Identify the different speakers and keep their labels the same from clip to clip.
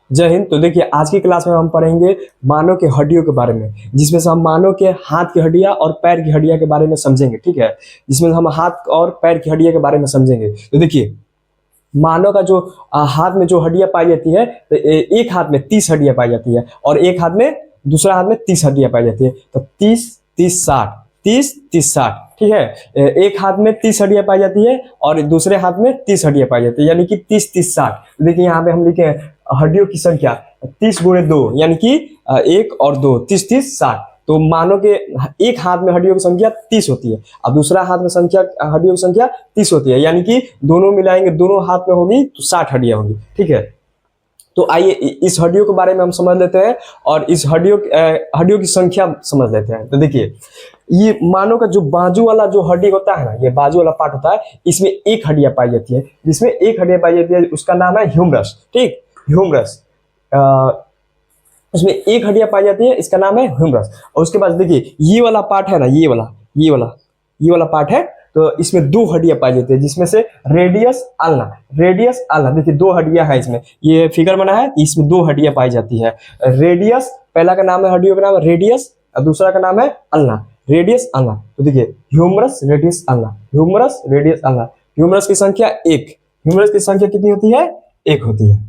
Speaker 1: जय हिंद। तो देखिए आज की क्लास में हम पढ़ेंगे मानव के हड्डियों के बारे में, जिसमें से हम मानव के हाथ की हड्डियां और पैर की हड्डियां के बारे में समझेंगे। ठीक है, जिसमें हम हाथ और पैर की हड्डियां के बारे में समझेंगे। तो देखिए मानव का जो हाथ में जो हड्डियां पाई जाती है, तो एक हाथ में 30 हड्डियां पाई जाती है और एक हाथ में दूसरा हाथ में 30 हड्डियां पाई जाती है। तो 30 30 60, 30 30 60। ठीक है, एक हाथ में 30 हड्डियां पाई जाती है और दूसरे हाथ में 30 हड्डियां पाई जाती है, यानी कि 30 30 60। देखिए यहाँ पे हम लिखे हैं हड्डियों की संख्या 30 गुणे 2, यानी कि 1 और 2, 30 30 60। तो मानो के एक हाथ में हड्डियों की संख्या 30 होती है और दूसरा हाथ में हड्डियों की संख्या 30 होती है, यानी कि दोनों मिलाएंगे, दोनों हाथ में होगी तो 60 हड्डियां होंगी। ठीक है, तो आइए इस हड्डियों के बारे में हम समझ लेते हैं और इस हड्डियों की संख्या समझ लेते हैं। तो देखिए ये मानव का जो बाजू वाला जो हड्डी होता है ना, ये बाजू वाला पार्ट होता है, इसमें एक हड्डियां पाई जाती है। जिसमें एक हड्डियां पाई जाती है उसका नाम है ह्यूमरस। ठीक, ह्यूमरस, उसमें एक हड्डियां पाई जाती है, इसका नाम है ह्यूमरस। और उसके बाद देखिए ये वाला पार्ट है ना, ये वाला पार्ट है, तो इसमें दो हड्डियां पाई जाती है, जिसमें से रेडियस अल्ना। देखिए दो हड्डियां हैं इसमें, ये फिगर बना है, इसमें दो हड्डियां पाई जाती है। रेडियस, पहला का नाम है, हड्डियों का नाम है रेडियस और दूसरा का नाम है अल्ना, रेडियस अल्ना। तो देखिए humerus radius ulna, humerus radius ulna. Humerus की संख्या एक, ह्यूमरस की संख्या कितनी होती है? एक होती है।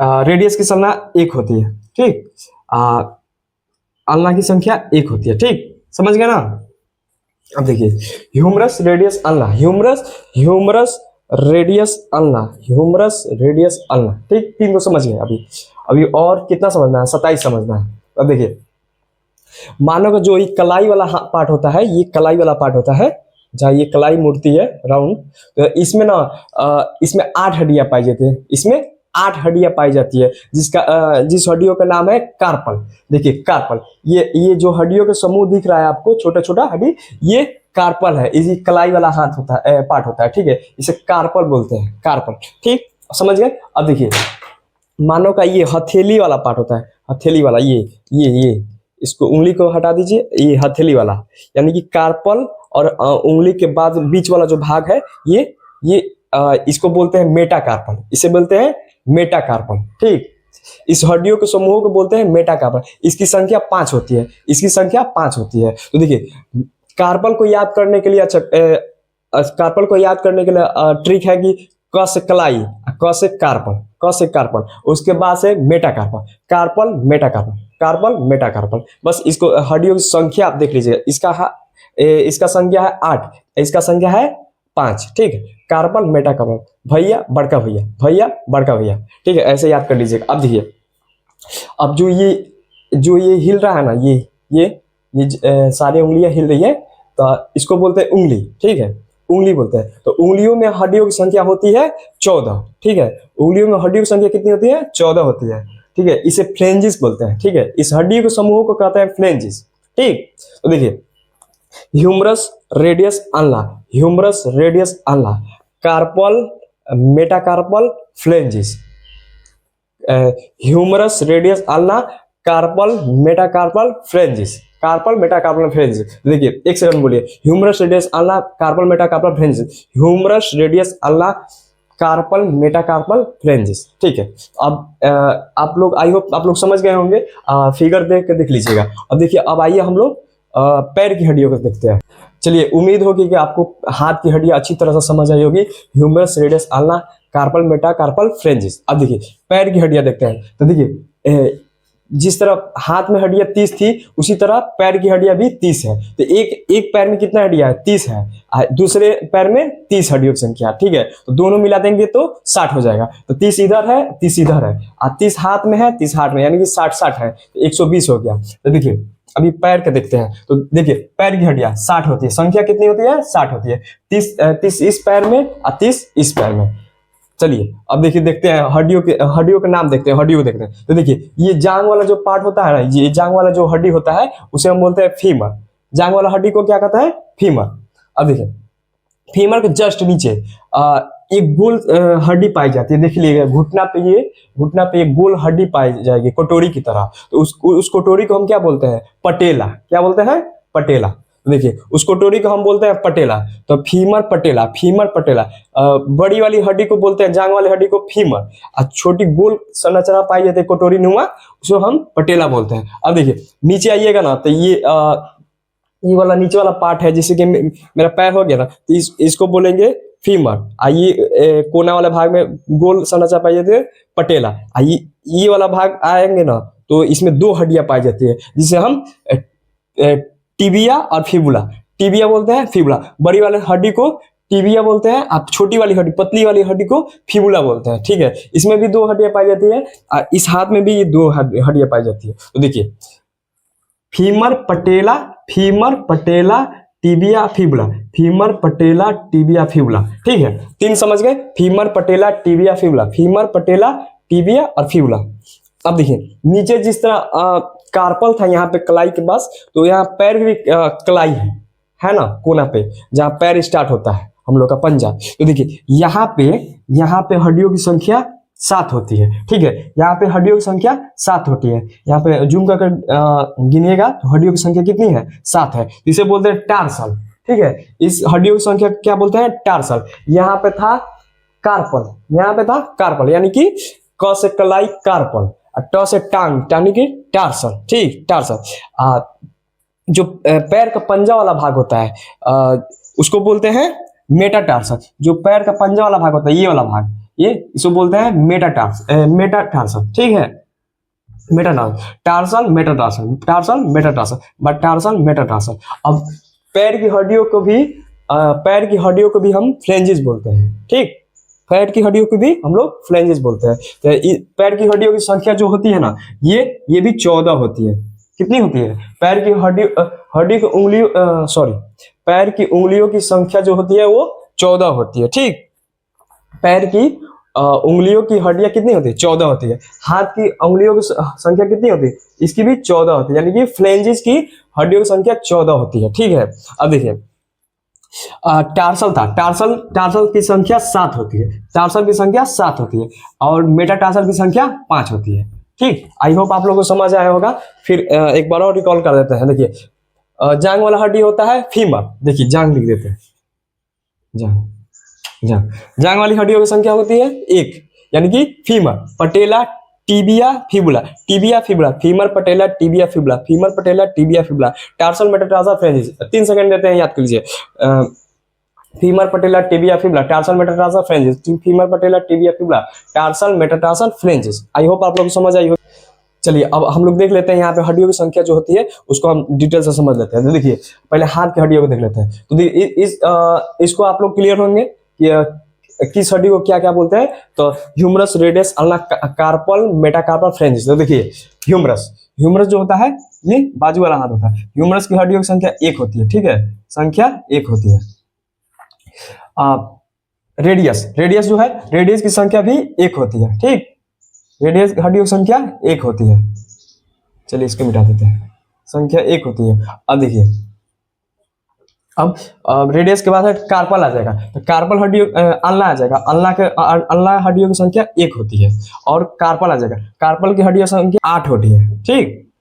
Speaker 1: रेडियस की संख्या एक होती है। ठीक, अल्ना की संख्या एक होती है। ठीक, समझ गए ना? अब देखिए humerus radius ulna, humerus radius ulna, humerus radius ulna. ठीक, तीन को समझ गए। अभी और कितना समझना है? 27 समझना है। अब देखिए मानव का जो ये कलाई वाला पार्ट होता है, ये कलाई वाला पार्ट होता है, जहाँ ये कलाई मूर्ति है राउंड, तो इसमें ना इसमें 8 हड्डियां पाई जाती है, इसमें 8 हड्डियां पाई जाती है, जिस हड्डियों का नाम है कार्पल। देखिए कार्पल, ये जो हड्डियों के समूह दिख रहा है आपको, छोटा छोटा हड्डी, ये कार्पल है, इसी कलाई वाला हाथ होता है, पार्ट होता है। ठीक है, इसे कार्पल बोलते हैं, कार्पल। ठीक, समझ गए? अब देखिए मानव का ये हथेली वाला पार्ट होता है, हथेली वाला, ये इसको उंगली को हटा दीजिए, ये हथेली वाला, यानी कि कार्पल और उंगली के बाद बीच वाला जो भाग है, ये इसको बोलते हैं मेटाकार्पल, इसे बोलते हैं मेटाकार्पल। ठीक, इस हड्डियों के समूह को बोलते हैं मेटाकार्पल। इसकी संख्या 5 होती है, इसकी संख्या 5 होती है। तो देखिए कार्पल को याद करने के लिए, अच्छा कार्पल को याद करने के लिए ट्रिक है कि क से कलाई, क से कार्पल, क से कार्पल, उसके बाद से metacarpal, carpel metacarpal, carpel metacarpal. बस इसको हड्डियों की संख्या आप देख लीजिएगा, इसका संख्या है 8, इसका संख्या है 5। ठीक है, कार्पल मेटाकार्पल, भैया बड़का भैया, भैया बड़का भैया। ठीक है, ऐसे याद कर लीजिएगा। अब देखिए अब जो ये हिल रहा है ना, ये सारी उंगलियां हिल रही है, तो इसको बोलते हैं उंगली। ठीक है, उंगली बोलते हैं। तो उंगलियों में हड्डियों की संख्या होती है 14। ठीक है, उंगलियों में हड्डियों की संख्या कितनी होती है? 14 होती है। ठीक है, इसे फ्लेंजिस बोलते हैं। ठीक है, इस हड्डी के समूह को कहते हैं फ्लेंजिस। ठीक, तो देखिए humerus radius ulna, humerus radius ulna, carpal metacarpal phalanges, humerus radius ulna, carpal metacarpal phalanges, carpal metacarpal phalanges. देखिए एक सेकंड बोलिए, humerus radius ulna, carpal metacarpal phalanges, humerus radius ulna, carpal metacarpal phalanges. ठीक है, अब आप लोग, आई hope आप लोग समझ गए होंगे, फिगर देख के देख लीजिएगा। अब देखिए अब आइए हम लोग पैर की हड्डियों को देखते हैं। चलिए, उम्मीद होगी कि आपको हाथ की हड्डियां अच्छी तरह से समझ आई होगी। Humerus radius ulna, carpal metacarpal phalanges. अब देखिए पैर की हड्डियां देखते हैं। तो देखिए जिस तरह हाथ में हड्डियां 30 थी, उसी तरह पैर की हड्डियां भी 30 है। तो एक पैर में कितना हड्डियां है? 30 है। दूसरे पैर में 30 हड्डियों की संख्या। ठीक है, तो दोनों मिला देंगे तो 60 हो जाएगा। तो 30 इधर है, 30 इधर है, और 30 हाथ में है, 30 हाथ में, यानी कि 60 है, तो 120 हो गया। तो देखिए अभी पैर के देखते हैं। तो देखिए पैर की हड्डियां 60 होती है, संख्या कितनी होती है? 60 होती है। 30 इस पैर में और 30 इस पैर में। चलिए अब देखिए देखते हैं हड्डियों के नाम देखते हैं, हड्डियों को देखते हैं। तो देखिए ये जांग वाला जो पार्ट होता है ना, ये जांग वाला जो हड्डी होता है, उसे हम बोलते हैं फीमर। जांग वाला हड्डी को क्या कहता है? फीमर। अब देखिए फीमर के जस्ट नीचे एक गोल हड्डी पाई जाती है, देख लीजिएगा, घुटना पे एक गोल हड्डी पाई जाएगी, कटोरी की तरह। तो उस कटोरी को हम क्या बोलते हैं? पटेला। क्या बोलते हैं? पटेला। देखिए उस कटोरी को हम बोलते हैं पटेला, तो फीमर पटेला, फीमर पटेला। बड़ी वाली हड्डी को बोलते हैं, जांग वाली हड्डी को फीमर, और छोटी गोल संरचना पाई जाती है कटोरी नुमा, उसको हम पटेला बोलते हैं। अब देखिए नीचे आइएगा ना, तो ये वाला नीचे वाला पार्ट है, जैसे कि मेरा पैर हो गया ना, तो इसको बोलेंगे फीमर। आइए कोना वाला भाग में गोल संरचना पाई जाती है पटेला। आइए ये वाला भाग आएंगे ना, तो इसमें 2 हड्डियां पाई जाती है, जिसे हम टिबिया और फिबुला, टिबिया बोलते हैं, फिबुला। बड़ी वाली हड्डी को टिबिया बोलते हैं, आप छोटी वाली हड्डी, पतली वाली हड्डी को फिबुला बोलते हैं। ठीक है, इसमें भी 2 हड्डियां पाई जाती है, और इस हाथ में भी ये 2 हड्डियां पाई जाती है। तो देखिए फीमर पटेला, femur patella tibia fibula, femur patella tibia fibula. ठीक है, 3 समझ गए, femur patella tibia fibula, femur patella tibia और फिबुला। अब देखिए नीचे जिस तरह कार्पल था यहाँ पे कलाई के पास, तो यहाँ पैर भी कलाई है ना, कोना पे जहाँ पैर स्टार्ट होता है हम लोग का पंजा। तो देखिए यहाँ पे हड्डियों की संख्या 7 होती है। ठीक है, यहाँ पे हड्डियों की संख्या 7 होती है। यहाँ पे जूम कर गिनिएगा तो हड्डियों की संख्या कितनी है, 7 है। इसे बोलते हैं टार्सल। ठीक है, इस हड्डियों की संख्या क्या बोलते हैं, टार्सल। यहाँ पे था कार्पल, यहाँ पे था कार्पल, यानी कि क से कलाई कार्पल, ट से टांग, यानी कि टार्सल। ठीक, टार्सल। जो पैर का पंजा वाला भाग होता है उसको बोलते हैं मेटाटार्सल। जो पैर का पंजा वाला भाग होता है, ये वाला भाग, ये इसको बोलते हैं मेटाटार्सल। ठीक है, metatarsal, tarsal metatarsal, tarsal metatarsal, but tarsal metatarsal. अब पैर की हड्डियों को भी हम फ्लेंजेस बोलते हैं। ठीक, पैर की हड्डियों को भी हम लोग फ्लेंजेस बोलते हैं। तो पैर की हड्डियों की संख्या जो होती है ना, ये भी 14 होती है। कितनी होती है, पैर की हड्डी की उंगलियों पैर की उंगलियों की संख्या जो होती है वो 14 होती है। ठीक, पैर की उंगलियों की हड्डियां कितनी होती है, 14 होती है। हाथ की उंगलियों की संख्या कितनी होती है, इसकी भी 14 होती है, यानी कि फ्लेंजेस की हड्डियों की संख्या 14 होती है। ठीक है, अब देखिए टार्सल था, टार्सल की संख्या 7 होती है, टार्सल की संख्या 7 होती है, और मेटाटार्सल की संख्या 5 होती है। ठीक, आई होप आप लोगों को समझ आया होगा। फिर एक बार और रिकॉल कर देते हैं। देखिए जांग वाला हड्डी होता है फीमर, देखिए जांग लिख देते हैं, जांग वाली हड्डियों की संख्या होती है 1, यानी कि femur patella tibia fibula, tibia fibula, femur patella tibia fibula, femur patella tibia fibula, tarsal metatarsal phalanges. 3 second देते हैं, याद कर लीजिए। Femur patella tibia fibula, tarsal metatarsal phalanges, femur patella tibia fibula, tarsal metatarsal phalanges. I hope आप लोग को समझ आई हो। चलिए अब हम लोग देख लेते हैं यहाँ पे हड्डियों की संख्या जो होती है उसको हम डिटेल से समझ लेते हैं। तो देखिए पहले हाथ की हड्डियों को देख लेते हैं। तो इसको आप लोग क्लियर होंगे कि किस हड्डी को क्या क्या बोलते हैं। तो humerus, radius, ulna, carpal, metacarpal, phalanges. तो देखिए ह्यूमरस जो होता है ये बाजू वाला हाथ होता है। ह्यूमरस की हड्डियों की संख्या 1 होती है। ठीक है, संख्या 1 होती है। रेडियस जो है, रेडियस की संख्या भी 1 होती है। ठीक, रेडियस हड्डियों की संख्या 1 होती है। चलिए इसको मिटा देते हैं, संख्या 1 होती है। अब देखिए अब रेडियस के बाद है कार्पल आ जाएगा। तो कार्पल हड्डियों अल्ना आ जाएगा। अल्ना हड्डियों की संख्या 1 होती है, और कार्पल आ जाएगा। कार्पल की हड्डियों की संख्या 8 होती है। ठीक,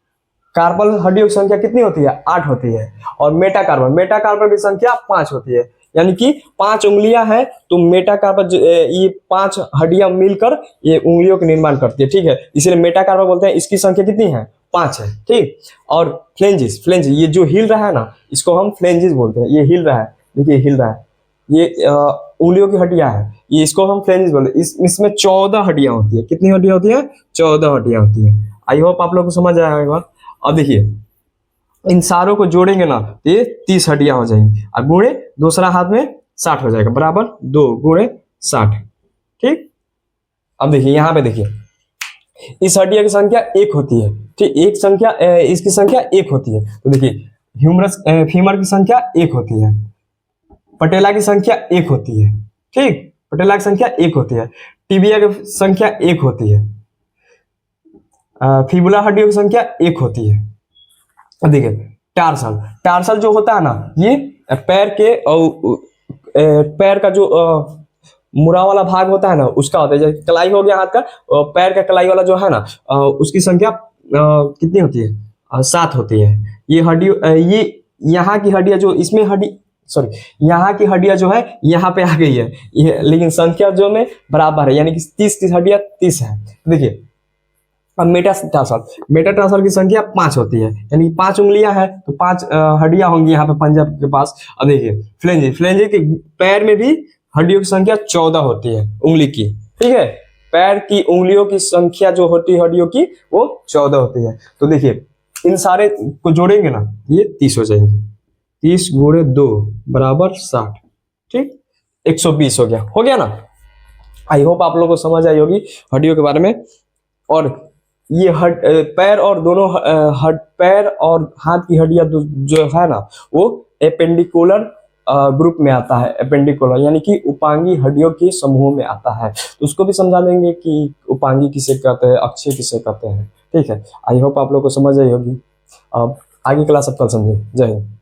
Speaker 1: कार्पल हड्डियों की संख्या कितनी होती है, 8 होती है। और मेटाकार्पल की संख्या 5 होती है, यानी कि 5 उंगलियां हैं, तो मेटाकार्पल ये 5 हड्डियां मिलकर ये उंगलियों का निर्माण करती है। ठीक है, इसलिए मेटाकार्पल बोलते हैं। इसकी संख्या कितनी है, 5 है। ठीक, और फ्लेंजेस ये जो हिल रहा है ना, इसको हम फ्लेंजेस बोलते हैं। ये हिल रहा है, देखिए हिल रहा है, ये उंगलियों की हड्डियां हैं, ये इसको हम फ्लेंजेस बोलते हैं। इसमें 14 हड्डियां होती है। कितनी हड्डियां होती है, 14 हड्डियां होती है। आई होप आप लोग को समझ आया होगा। अब देखिए इन सारों को जोड़ेंगे ना, तो ये 30 हड्डियां हो जाएंगी, और गुणे दूसरा हाथ में 60 हो जाएगा, बराबर 2 गुणे 60। ठीक, अब देखिए यहाँ पे देखिए इस हड्डिया की संख्या 1 होती है। ठीक, इसकी संख्या 1 होती है। तो देखिए फीमर की संख्या 1 होती है, पटेला की संख्या 1 होती है। ठीक, पटेला की संख्या 1 होती है, टिबिया की संख्या 1 होती है, फिबुला हड्डियों की संख्या 1 होती है। देखिए टार्सल जो होता है ना, ये पैर का जो मुड़ा वाला भाग होता है ना, उसका होता है। जैसे कलाई हो गया हाथ का, पैर का कलाई वाला जो है ना, उसकी संख्या कितनी होती है, 7 होती है। ये यहाँ की हड्डियां जो इसमें यहाँ की हड्डियां जो है यहाँ पे आ गई है, ये लेकिन संख्या जो में बराबर है, यानी कि 30 हड्डियां 30 है। देखिए अब मेटाटार्सल की संख्या 5 होती है, यानी 5 उंगलियां हैं तो 5 हड्डियां होंगी यहाँ पे पंजा के पास। अब देखिए फ्लेंजे के पैर में भी हड्डियों की संख्या 14 होती है उंगली की, ठीक है। पैर की उंगलियों की संख्या जो होती है हड्डियों की वो 14 होती है। तो देखिए इन सारे को जोड़ेंगे ना, ये 30 हो जाएंगे, 30 गुणे 2 बराबर 60, ठीक, 120 हो गया ना। आई होप आप लोगों को समझ आई होगी हड्डियों के बारे में। और ये पैर और दोनों पैर और हाथ की हड्डियां जो है ना वो एपेंडिकुलर ग्रुप में आता है। एपेंडिकुलर यानी कि उपांगी हड्डियों के समूह में आता है। तो उसको भी समझा देंगे कि उपांगी किसे कहते हैं, अक्षीय किसे कहते हैं, ठीक है। आई होप आप लोग को समझ आई होगी। अब आगे क्लास अब कल समझिए। जय हिंद।